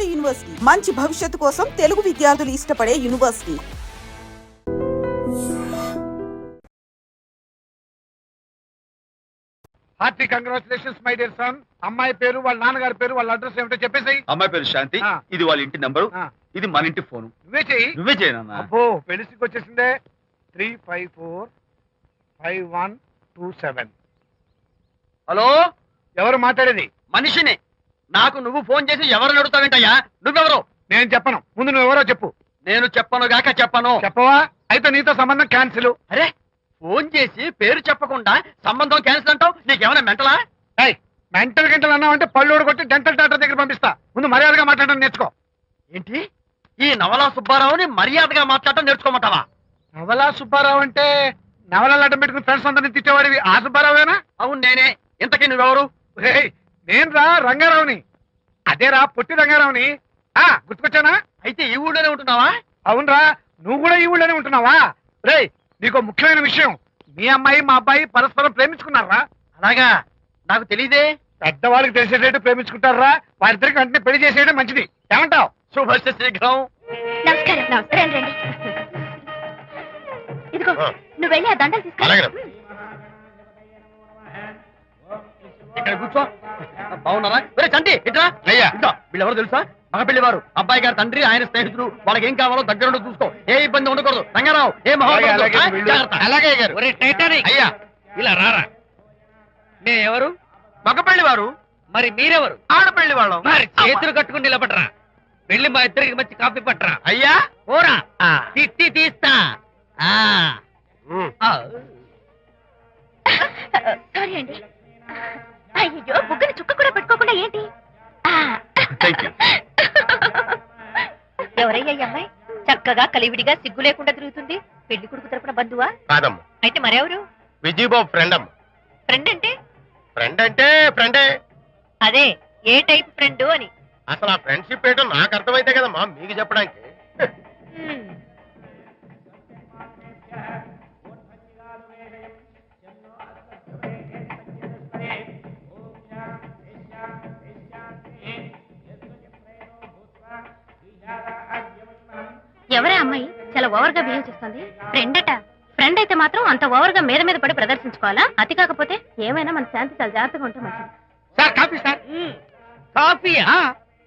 నాడు యూనివర్సిటీ మంచి భవిష్యత్తు కోసం తెలుగు విద్యార్థులు ఇష్టపడే university. Hearty congratulations my dear son. అమ్మాయి పేరు, వాళ్ళ నాన్నగారి పేరు, వాళ్ళ అడ్రస్ ఏమిటో చెప్పేసి. అమ్మాయి పేరు శాంతి, ఇది వాళ్ళ ఇంటి నంబరు, ఇది మన ఇంటి ఫోను. నువ్వే చెయ్యి. నువ్వే చేయనన్నా. అబ్బో పెళ్లికి వచ్చేసిందే. 3545127. హలో, ఎవరు మాట్లాడేది? మనిషిని. నాకు నువ్వు ఫోన్ చేసి ఎవరు అడుగుతావేంటయ్యా? నువ్వెవరు? నేను చెప్పను, ముందు నువ్వెవరో చెప్పు. నేను చెప్పను గాక చెప్పను. చెప్పవా? అయితే నీతో సంబంధం క్యాన్సిల్. అరే, ఫోన్ చేసి పేరు చెప్పకుండా సంబంధం క్యాన్సిల్ అంటావు? నీకేమైనా మెంటలా? మెంటల్ గంటలు అన్నావు అంటే పళ్ళు కొట్టి డెంటల్ డాక్టర్ దగ్గర పంపిస్తా. ముందు మర్యాదగా మాట్లాడడం నేర్చుకో. ఏంటి, ఈ నవలా సుబ్బారావుని మర్యాదగా మాట్లాడటం నేర్చుకోమంటావా? నవలా సుబ్బారావు అంటే నవలాలు అడ్డం పెట్టుకుని ఫ్రెండ్స్ అందరినీ తిట్టేవాడివి ఆ సుబ్బారావేనా? అవును నేనే. ఇంతకీ నువ్వెవరు? నేను రా రంగారావుని. అదేరా పొట్టి రంగారావుని. గుర్తుకొచ్చానా? అయితే ఈ ఊళ్ళోనే ఉంటున్నావా? అవునరా, నువ్వు కూడా ఈ ఊళ్ళోనే ఉంటున్నావా? రేయ్, నీకు ముఖ్యమైన విషయం, మీ అమ్మాయి మా అబ్బాయి పరస్పరం ప్రేమించుకున్నారా? అలాగా? నాకు తెలీదే. పెద్దవాళ్ళకి తెలిసేటట్టు ప్రేమించుకుంటారా? వారిద్దరికి వెంటనే పెళ్లి చేసేయడం మంచిది. ఏమంటావు? శుభస్య శీఘ్రం. నమస్కారం. నమస్కారం. రండి. ఇదిగో, నువ్వు వెళ్ళి ఆ దండలు తీసుకో. ఇక్కడ కూర్చో. బాగున్నారా? చంటి ఇట్లా. వీళ్ళెవరో తెలుసా? మగ పెళ్లివారు, అబ్బాయి గారి తండ్రి, ఆయన స్నేహితులు. వాళ్ళకి ఏం కావాలో దగ్గరుండి చూసుకో. ఏ ఇబ్బంది ఉండకూడదు. రంగారావు, ఏ అలాగే గారు. అయ్యా ఇలా రారా. నే ఎవరు? మగ పెళ్లివారు. మరి మీరెవరు? ఆడపెళ్లి వాళ్ళం. మరి చేతులు కట్టుకుని నిలబడరా. వెళ్ళి మా ఇద్దరికి మంచి కాఫీ పట్టరా. అయ్యా ఓరా, తిట్టి తీస్తా. సారీ అండి. అయ్యో, బుగ్గని చుక్క కూడా పెట్టుకోకుండా ఏంటి? ఎవరయ్యా ఈ అమ్మాయి? చక్కగా కలివిడిగా సిగ్గు లేకుండా తిరుగుతుంది. పెళ్లి కొడుకు తరపున బంధువా? కాదమ్మా. అయితే మరెవరు? విజయబాబు ఫ్రెండ్ అమ్మ. ఫ్రెండ్ అంటే? ఫ్రెండ్ అంటే ఫ్రెండే. అదే, ఏ టైప్ ఫ్రెండ్ అని. అసలు ఆ ఫ్రెండ్షిప్ ఏంటో నాకు అర్థమైతే కదమ్మా మీకు చెప్పడానికి. ఎవరే అమ్మాయి చాలా ఓవర్ గా బిహేవ్ చేస్తుంది? ఫ్రెండ్ అట. ఫ్రెండ్ అయితే మాత్రం అంత ఓవర్ గా మీద మీద పడి ప్రదర్శించుకోవాలా? అతి కాకపోతే ఏమైనా మన శాంతి చాలా జాగ్రత్తగా ఉంటే మంచిది. Sir coffee sir. కాఫీయా?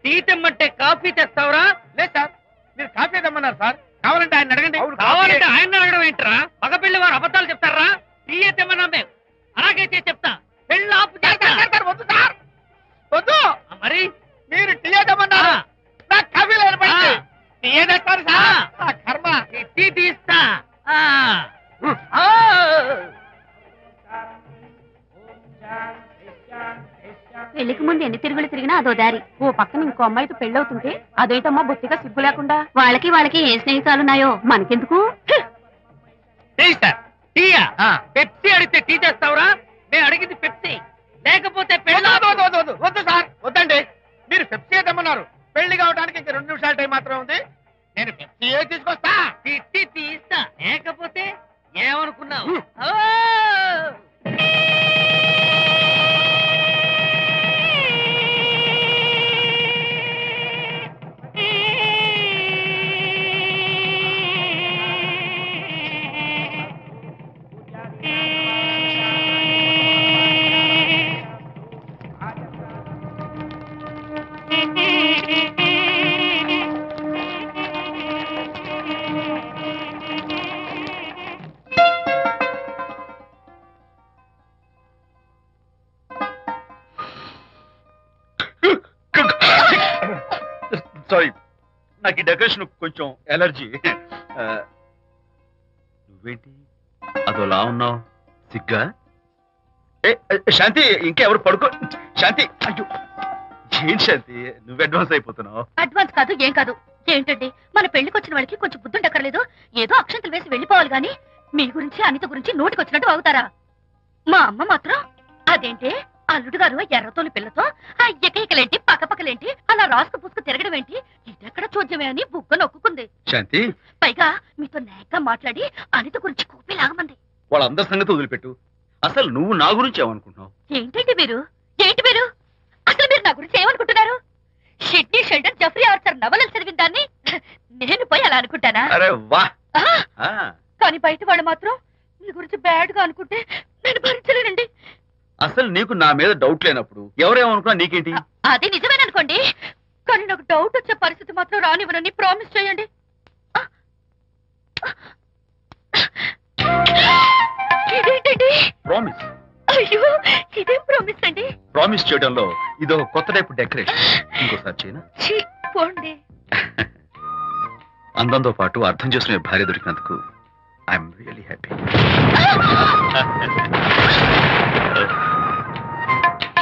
టీ తెమ్మంటే కాఫీ తెస్తావురా? లేదు సార్, మీరు కాఫీ తెమ్మన్నారు సార్. కావాలంటే ఆయన అడగండి. కావాలంటే ఆయన అడగడం ఏంట్రా? మగ పెళ్లి వారు అబద్ధాలు చెప్తారా? టీ తెమ్మన్నా మేము అలాగైతే చెప్తా. పెళ్ళి ఆపు చేస్తా. వద్దు సార్, వద్దు. మరి మీరు టీ తెమ్మన్నారు, నాకు కాఫీ లేదు. టీ తెస్తారు సార్. కర్మ. టీ తీస్తా. పెళ్లికి ముందు ఎన్ని తిరుగులు తిరిగినా అదో దారి. ఓ పక్కన ఇంకో అమ్మాయితో పెళ్ళవుతుంటే అదైతమ్మా బొత్తిగా సిగ్గు లేకుండా. వాళ్ళకి ఏ స్నేహితాలున్నాయో మనకెందుకు? పెప్సీ అడిగితే టీ చేస్తావురా? నేను అడిగింది పెప్సీ, లేకపోతే వద్దు సార్, వద్దండి. మీరు పెప్సీ తెమ్మన్నారు. పెళ్లి కావడానికి ఇంక 2 నిమిషాల టైం మాత్రమే ఉంది. నేను పెప్సీ తీసుకొస్తా. తిట్టి తీస్తా. లేకపోతే ఏమనుకున్నావు? సారీ, నాకు ఈ డెకరేషన్ కొంచెం ఎలర్జీ. నువ్వేంటి అదోలా ఉన్నావు? సిగ్గా? శాంతి, ఇంకెవరు పడుకో. శాంతి, అయ్యో ఏంటి శాంతి, నువ్వు అడ్వాన్స్ అయిపోతున్నావు. అడ్వాన్స్ కాదు, ఏం కాదు. ఏంటండి, మన పెళ్లికి వచ్చిన వాళ్ళకి కొంచెం బుద్ధుండక్కర్లేదు? ఏదో అక్షంతలు వేసి వెళ్ళిపోవాలి గాని మీ గురించి అనిత గురించి నోటికొచ్చినట్టు అవుతారా? మా అమ్మ మాత్రం అదేంటి అల్లుడు గారు ఎర్రతోని పిల్లతో ఆ ఎకలేంటి పక్కపక్కలేంటి అలా రాసుకు పుసుకు తిరగడం ఏంటి, ఇదెక్కడ చూద్యమే అని బుగ్గ నొక్కుంది. శాంతి, పైగా మీతో నేగ్గా మాట్లాడి అనిత గురించి కూపి లాగమంది. వాళ్ళందరి సంగతి వదిలిపెట్టు. అసలు నువ్వు నా గురించి ఏమనుకుంటున్నావు? ఏంటండి మీరు? ఏంటి మీరు? అసలు మీరు నా గురించి ఏమనుకుంటున్నారు? షిడ్నీ షెల్డన్ జెఫ్రీ ఆర్చర్ నవలలు చదివిన దాన్ని నేను పోయి అలా అనుకుంటానా? అరే వా ఆ, కానీ బయట వాళ్ళు మాత్రం మీ గురించి బ్యాడ్ గా అనుకుంటే నేను భరించలేనండి. అసలు నీకు నా మీద డౌట్ లేనప్పుడు ఎవరేమనుకున్నా నీకేంటి? అది నిజమేననుకోండి, కానీ నాకు డౌట్ వచ్చే పరిస్థితి మాత్రం రానివ్వనని ప్రామిస్ చేయండి. ఇదేంటండి? ప్రామిస్. అయ్యో, ఇదేం ప్రామిస్ అండి? ప్రామిస్ చేయడంలో ఇదో కొత్త టైప్ డెకరేషన్. ఇంకోసారి చేయనా? ఛీ, పోండి. అందంతో పాటు అర్థం చేసుకునే భార్య దొరికినందుకు ఐఎమ్ రియలీ హ్యాపీ.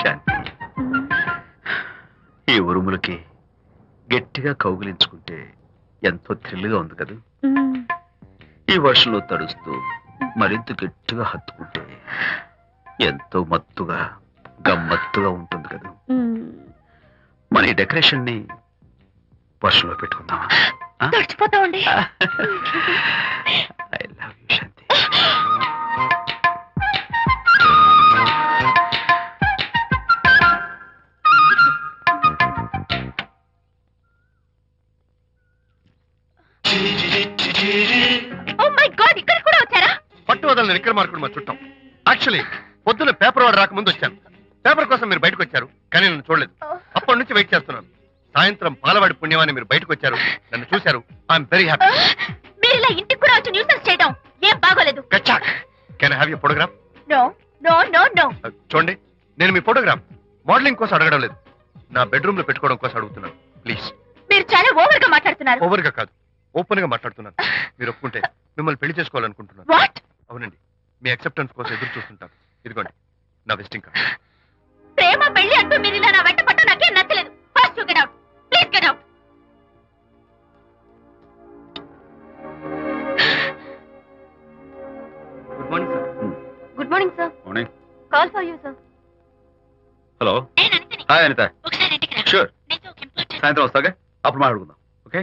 శాంతి, ఈ ఉరుములకి గట్టిగా కౌగిలించుకుంటే ఎంతో థ్రిల్గా ఉంది కదా. ఈ వర్షంలో తడుస్తూ మరింత గట్టిగా హత్తుకుంటే ఎంతో మత్తుగా గమ్మత్తుగా ఉంటుంది కదా. మన ఈ డెకరేషన్ ని వర్షంలో పెట్టుకుందామా? తడిచిపోతామండి. I love you Shanti. Oh my God, ఇక్కడ కూడా వచ్చారా? పట్టు వదలని విక్రమార్కుడు మా చుట్టాం. యాక్చువల్లీ పొద్దున్న పేపర్ వాడు రాకముందు వచ్చాను. పేపర్ కోసం మీరు బయటకు వచ్చారు, కానీ నన్ను చూడలేదు. అప్పటి నుంచి వెయిట్ చేస్తున్నాను. సాయంత్రం పాలవాడి పుణ్యమాన్ని మీరు బయటకు వచ్చారు, నన్ను చూశారు. I'm very happy. మీరు ఇలా ఇంటికి కూడా వచ్చి న్యూసెన్స్ చేయడం ఏం బాగోలేదు. కచ్చాక్. Can I have your photograph? No no no no. చూడండి, నేను మీ ఫోటోగ్రాఫ్ మోడలింగ్ కోసం అడగడం లేదు, నా బెడ్రూమ్ లో పెట్టుకోవడం కోసం అడుగుతున్నాను. ప్లీజ్. మీరు చాలా ఓవర్ గా మాట్లాడుతున్నారు. ఓవర్ గా కాదు, ఓపెన్ గా మాట్లాడుతున్నాను. మీరు ఒప్పుకుంటే మిమ్మల్ని పెళ్లి చేసుకోవాలనుకుంటున్నాను. వాట్? అవునండి, మీ అక్సెప్టెన్స్ కోసం ఎదురు చూస్తుంటాను. ఇదిగోండి నా విజిటింగ్ కార్డ్. ప్రేమ పెళ్లి అంటూ మీరు ఇలా నా వెంట పట్టు నాకేం నచ్చలేదు. First you get out, please get out. Good morning sir. Good morning sir. Morning. Call for you sir. Hello. నేను అనితని. హాయ్ అనిత. ఒకసారి ఇంటికి రా. షూర్. నీతో ఒక ఇంపార్టెంట్. సాయంత్రం వస్తాగా, అప్పుడు మాట్లాడుకుందాం. Okay.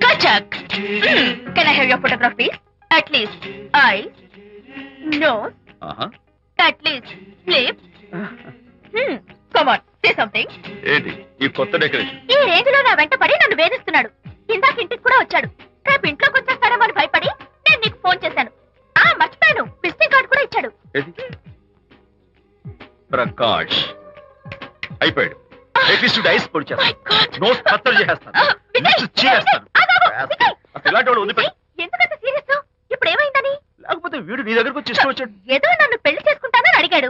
Kachak. Can I have your photograph, please? At least eyes, nose, ఆహా. at least lips. Come on, say something. ఏంటి ఈ కొత్త డెకరేషన్? ఈ రేంజ్ లో నా వెంట పడి నన్ను వేధిస్తున్నాడు. ఇందాక ఇంటికి కూడా వచ్చాడు. రేపు ఇంట్లోకి వచ్చేస్తాడేమో అని భయపడి నేను నీకు ఫోన్ చేశాను. మర్చిపోయాను, విజిటింగ్ కార్డు కూడా ఇచ్చాడు. ఏది? ప్రకాష్ అయిపోయాడు. అట్లీస్ట్ ఐస్ పొడి My God. నోస్ కత్తలు చేసేస్తాను. విజయ్, Lips చీరేస్తాను. విజయ్. అసలు ఇలాంటి వాడు వదిలిపెట్టు. ఎందుకంత సీరియస్? ఇప్పుడు ఏమైందని? లేకపోతే వీడు నీ దగ్గరకు వచ్చి ఇష్టం వచ్చాడు. ఏదో నన్ను పెళ్లి చేసుకుంటానని అడిగాడు,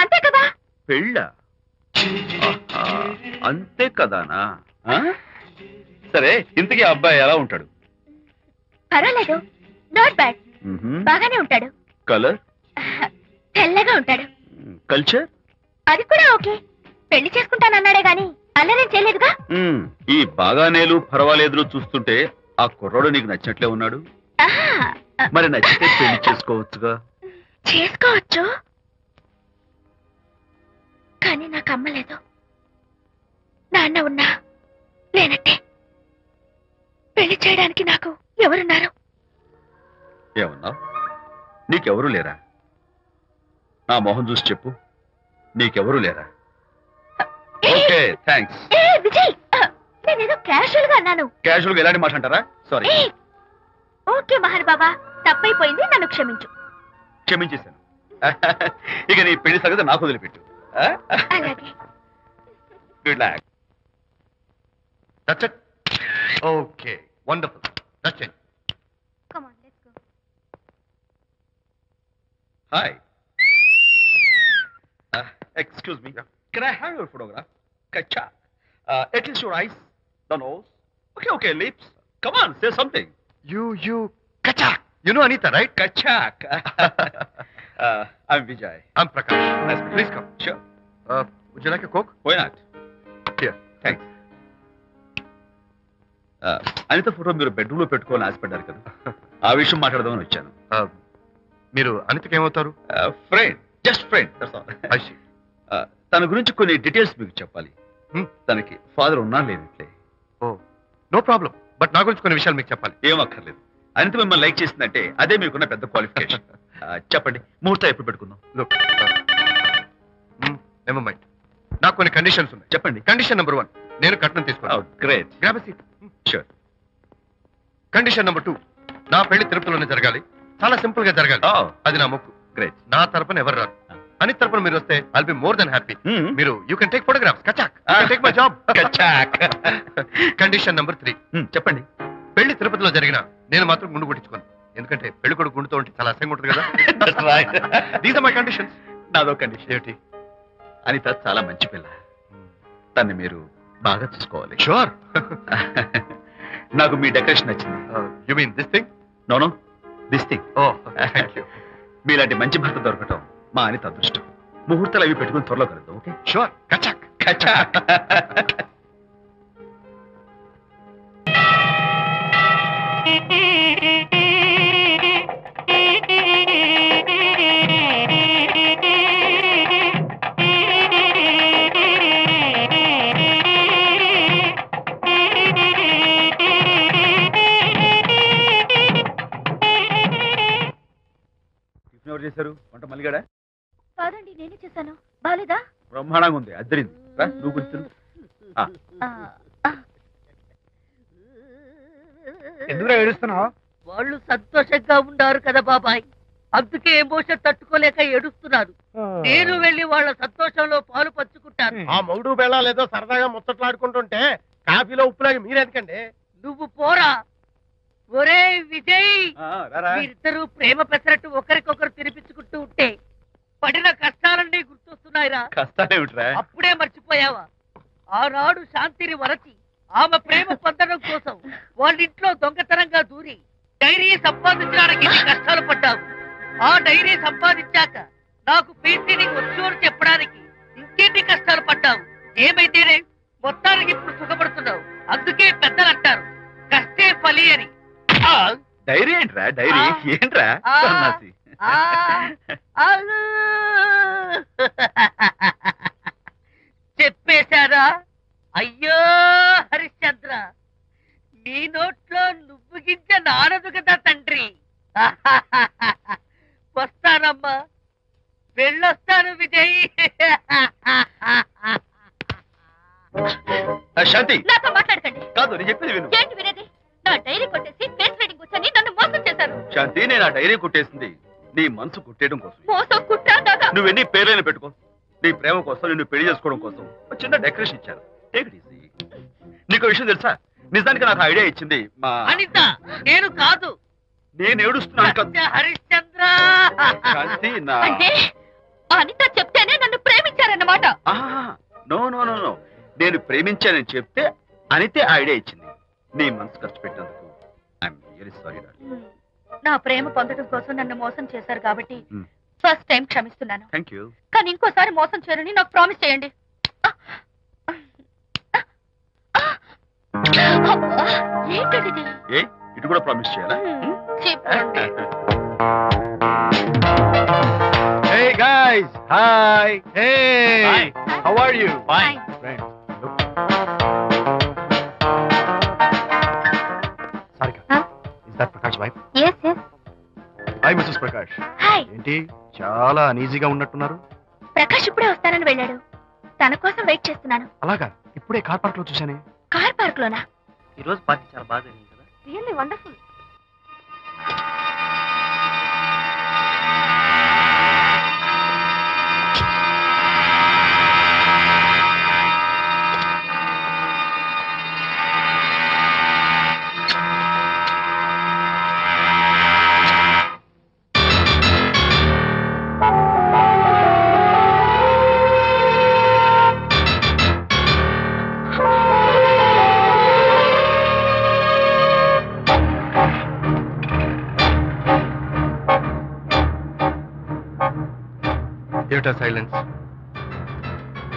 అంతే కదా? పెళ్ళా? ఆహా, అంతే కదానా? ఆ? సరే, ఇంతకీ ఆ అబ్బాయి ఎలా ఉంటాడు? పర్వాలేదు, నాట్ బ్యాడ్. బాగానే ఉంటాడు. కలర్? తెల్లగా ఉంటాడు. కల్చర్? అది కూడా ఓకే. పెళ్లి చేసుకుంటానన్నాడే గాని అల్లరేం చేయలేదుగా. ఈ బాగానేలు పర్వాలేదు చూస్తుంటే ఆ కుర్రాడు నీకు నచ్చినట్లే ఉన్నాడు. ఆహా, మరి నచ్చితే పెళ్లి చేసుకోవచ్చుగా. చేసుకోవచ్చు, కానీ నాకు అమ్మ లేదు, నాన్న ఉన్నా లేనట్టే. పెళ్లి చేయడానికి నాకు ఎవరున్నారు? ఏమన్నా? నీకెవరూ లేరా? నా మొహం చూసి చెప్పు, నీకెవరూ లేరా? Okay, thanks. ఏ విజయ్, నేనేదో క్యాషువల్ గా అన్నాను. క్యాజువల్ గా ఎలాంటి మాట అంటారా? సారీ. ఓకే మహర్ బాబా, తప్పైపోయింది, నన్ను క్షమించు. క్షమించేశాను. ఇక నీ పెళ్లి సంగతి నాకు వదిలిపెట్టు. అలాగే. Good luck. That's it. Okay, wonderful. That's it. Come on, let's go. Hi. Excuse me. Can I have your photograph? Kacha. At least your eyes, the nose. Okay, lips. Come on, say something. You, Kachak. You know Anita, right? Kachak. I'm Vijay. I'm Prakash. Nice to meet you. Please come. Sure. Would you like a Coke? Why not? Here. Thanks. Anitha photo మీరు bedroom లో పెట్టుకోవాలని ఆశపడ్డారు కదా, ఆ విషయం మాట్లాడదామని వచ్చాను. మీరు అనితకి ఏమవుతారు? Friend, just friend. తన గురించి కొన్ని డీటెయిల్స్ మీకు చెప్పాలి. తనకి ఫాదర్ ఉన్నా లేనట్లే. ఓ, నో ప్రాబ్లం. బట్ నా గురించి కొన్ని విషయాలు మీకు చెప్పాలి. ఏం అక్కర్లేదు, అనిత మిమ్మల్ని లైక్ చేసిందంటే అదే మీకున్న పెద్ద క్వాలిఫికేషన్. చెప్పండి, ముహూర్తం ఎప్పుడు పెట్టుకుందాం? లుక్ నెవర్ మైండ్, నాకు కొన్ని కండిషన్స్ ఉన్నాయి. చెప్పండి. కండిషన్ నెంబర్ 1, నేను కట్నం తీసుకున్నాను. Great. Grab a seat. Sure. Condition number 2, నా పెళ్లి తిరుపతిలోనే జరగాలి, చాలా సింపుల్ గా జరగాలి. అది నా మొక్కు. గ్రేట్. నా తరపున ఎవరు రారు. అని తరపున మీరు వస్తే I'll be more than happy. మీరు యూ కెన్ టేక్ ఫోటోగ్రాఫ్స్. కచాక్, టేక్ మై జాబ్. కచాక్. కండిషన్ నెంబర్ 3, చెప్పండి. పెళ్లి తిరుపతిలో జరిగిన నేను మాత్రం గుండు కొట్టించుకోను. ఎందుకంటే పెళ్లి కొడుకు గుండుతో ఉంటే చాలా అసహ్యంగా ఉంటుంది కదా. These are my conditions. నాదో కండిషన్. ఏమిటి? అనిత చాలా మంచి పిల్ల, తన్ని మీరు బాగా చూసుకోవాలి. షూర్. నాకు మీ డెకరేషన్ నచ్చింది. You mean this thing? No, this thing. Oh thank you. మీలాంటి మంచి భర్త దొరకటం మా అనిత అదృష్టం. ముహూర్తాలు అవి పెట్టుకుని త్వరలో కలుద్దాం. ఓకే? షూర్. కచాక్. కచాక్. ఎవరు చేశారు వంట? మల్లిగాడా? కాదండి, నేనే చేశాను. బాలేదా? బ్రహ్మాండంగా ఉంది. అద్దరింది. నువ్వు గుర్తు. ఎందుకు ఏడుస్తున్నావు? వాళ్ళు సంతోషంగా ఉన్నారు కదా బాబాయ్, అందుకే ఎమోషన్ తట్టుకోలేక ఏడుస్తున్నారు. నేను వెళ్ళి వాళ్ళ సంతోషంలో పాలు పంచుకుంటాను. ఆ మౌడు బెళ్ళ లేదో సరదాగా ముచ్చట్లాడుకుంటుంటే కాఫీలో ఉప్పులాగి మీరెందుకండి? నువ్వు పోరా. ఒరే విజయ్, మీరిద్దరూ ప్రేమ పెసరట్టు ఒకరికొకరు తినిపించుకుంటూ ఉంటే పడిన కష్టాలన్నీ గుర్తొస్తున్నాయిరా. కష్టాలేమిట్రా? అప్పుడే మర్చిపోయావా? ఆనాడు శాంతిని వరచి ఆమె ప్రేమ పొందడం కోసం వాళ్ళింట్లో దొంగతనంగా దూరి డైరీ సంపాదించడానికి ఎన్ని కష్టాలు పడ్డావు. ఆ డైరీ సంపాదించాక నాకు పెయింటింగ్ వచ్చు అని చెప్పడానికి ఇంకెన్ని కష్టాలు పడ్డావు. ఏమైతేనే మొత్తానికి ఇప్పుడు సుఖపడుతున్నావు. అందుకే పెద్దలు అంటారు కష్టే ఫలి అని. డైరీ ఏంట్రా? డైరీ ఏంట్రా? సన్నాసి. చెప్పేశారా? అయ్యో హరిశ్చంద్ర, నీ నోట్లో నువ్వు గింజ నానదు కదా తండ్రి. వస్తానమ్మా, వెళ్ళొస్తాను విజయ్. శాంతి, నాతో మాట్లాడకండి. కాదు నేను చెప్పేది విను. ఏంటి వినేది? నా డైరీ కొట్టేసి ఫేస్ రీడింగ్ వచ్చని నన్ను మోసం చేశారు. శాంతి, నేను ఆ డైరీ కుట్టేసింది నీ మనసు కుట్టేయడం కోసం. మోసం కుట్రా దాదా? నువ్వెన్ని పేర్లైనా పెట్టుకో, నీ ప్రేమ కోసం, నిన్ను పెళ్లి చేసుకోవడం కోసం ఒక చిన్న డెకరేషన్ ఇచ్చాను. Take it easy. నీకు విషయం తెలుసా? నిజానికి నాకు ఐడియా ఇచ్చింది మా అనిత, నేను కాదు. నేను ఏడుస్తున్నాను కదా హరిశ్చంద్ర. శాంతి. నా అంటే అనిత చెప్తేనే నన్ను ప్రేమించారన్నమాట. నో నో నో నో, నేను ప్రేమించానని చెప్తే అనితే ఐడియా ఇచ్చింది. నీ మనసు ఖర్చు పెట్టినందుకు ఐఎమ్ రియల్లీ సారీ డార్లింగ్. నా ప్రేమ పొందడం కోసం నన్ను మోసం చేశారు కాబట్టి ఫస్ట్ టైం క్షమిస్తున్నాను. Thank you. కానీ ఇంకోసారి మోసం చేయరని నాకు ప్రామిస్ చేయండి. ఏంటది? ఏ ఇటు కూడా ప్రామిస్ చేయాలా? చెప్పండి. Hey guys, hi. Hey, Hi. how are you? Fine. Friends, look. Sarika, Huh? is that Prakash wife? Yes, yes. Hi, Mrs. Prakash. Hi. ఏంటి చాలా అనీజీగా ఉన్నట్టున్నారు? ప్రకాష్ ఇప్పుడే వస్తానని వెళ్ళాడు. తన కోసం వెయిట్ చేస్తున్నాను. అలాగా, ఇప్పుడే కార్ పార్క్ లో చూశానే. కార్ పార్క్ లోనా? ఈ రోజు పార్టీ చాలా బాగా జరిగింది కదా. Really wonderful. ఏమిటా సైలెన్స్?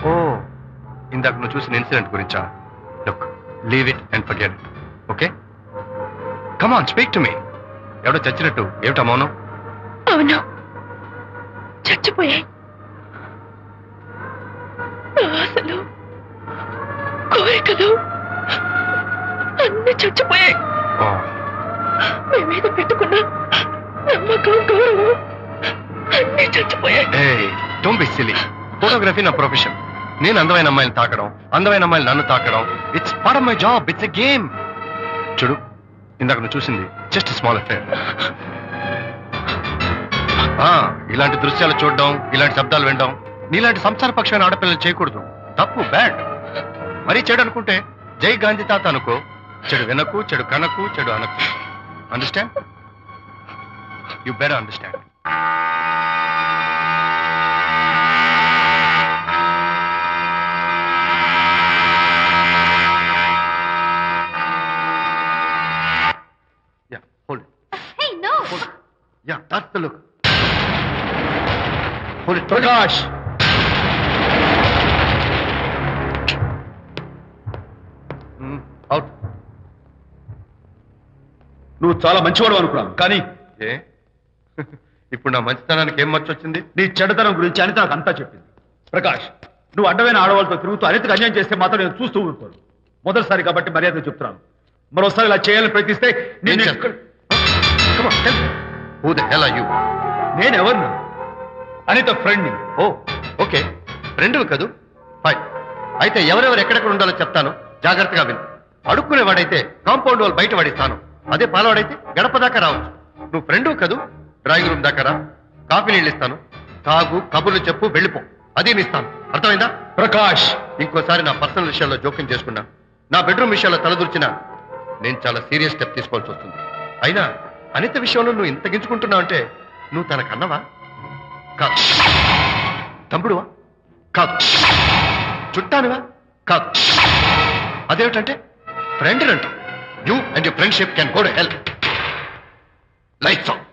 ఓ, ఇందాక నువ్వు చూసిన ఇన్సిడెంట్ గురించా? Look, leave it and forget it. Okay, come on, speak to me. ఎవడో చచ్చినట్టు ఏమిటా మౌనం? అవును, చచ్చిపోయాయి. ఆశలు, కోరికలు అన్ని చచ్చిపోయాయి. ఓ, మీ మీద పెట్టుకున్న నమ్మకం గౌరవం అన్నీ చచ్చిపోయాయి. Don't be silly. ఫోటోగ్రఫీ నా ప్రొఫెషన్. నేను అందమైన అమ్మాయిని తాకడం, అందమైన అమ్మాయిలు నన్ను తాకడం, it's part of my job. It's a game. చూడు, ఇందాక నువ్వు చూసింది జస్ట్ స్మాల్ అఫేర్. ఇలాంటి దృశ్యాలు చూడడం, ఇలాంటి శబ్దాలు వినడం నీలాంటి సంసారపక్షమైన ఆడపిల్లలు చేయకూడదు. తప్పు, బ్యాడ్. మరీ చెడు అనుకుంటే జై గాంధీ తాత అనుకో. చెడు వినకు, చెడు కనకు, చెడు అనకు. Understand? You better understand. Yeah, hold it. Hey, no. Hold it. Yeah, that's the look. Hold it. Prakash, Out. నువ్వు చాలా మంచివాడు అనుకున్నాను, కానీ ఏ ఇప్పుడు నా మంచితనానికి ఏం మర్చొచ్చింది? నీ చెడుతనం గురించి అనిత నాకు అంతా చెప్పింది. ప్రకాష్, నువ్వు అడ్డమైన ఆడవాళ్ళతో తిరుగుతూ అనితకు అన్యాయం చేస్తే మాత్రం నేను చూస్తూ ఉంటాను. మొదటిసారి కాబట్టి మర్యాద చెప్తున్నాను. మరోసారి ఇలా చేయాలని ప్రయత్నిస్తే ఏం చేస్తావు? Come on, tell me. Who the hell are you? నేనెవరిని? అనిత ఫ్రెండ్ని. ఓ, ఓకే. ఫ్రెండ్వి కదూ? ఫైన్. అయితే ఎవరెవరు ఎక్కడెక్కడ ఉండాలో చెప్తాను, జాగ్రత్తగా విను. అడుక్కునేవాడైతే కాంపౌండ్ వాళ్ళు బయట పడిస్తాను. అదే పాలవాడైతే గడప దాకా రావచ్చు. నువ్వు ఫ్రెండు కదూ? డ్రాయింగ్ రూమ్ దాకా రా. కాఫీ నీళ్ళు ఇస్తాను, తాగు, కబుర్లు చెప్పు, వెళ్ళిపో. అదేమి ఇస్తాను. అర్థమైందా? ప్రకాష్, ఇంకోసారి నా పర్సనల్ విషయాల్లో జోక్యం చేసుకున్నా, నా బెడ్రూమ్ విషయాల్లో తలదూర్చినా నేను చాలా సీరియస్ స్టెప్ తీసుకోవాల్సి వస్తుంది. అయినా అనిత విషయంలో నువ్వు ఇంత గించుకుంటున్నావు అంటే నువ్వు తనకన్నవా? కాదు. తమ్ముడువా? కాదు. చుట్టానువా? కాదు. అదేమిటంటే ఫ్రెండ్ అంట. You and your friendship can go to help. Lights on.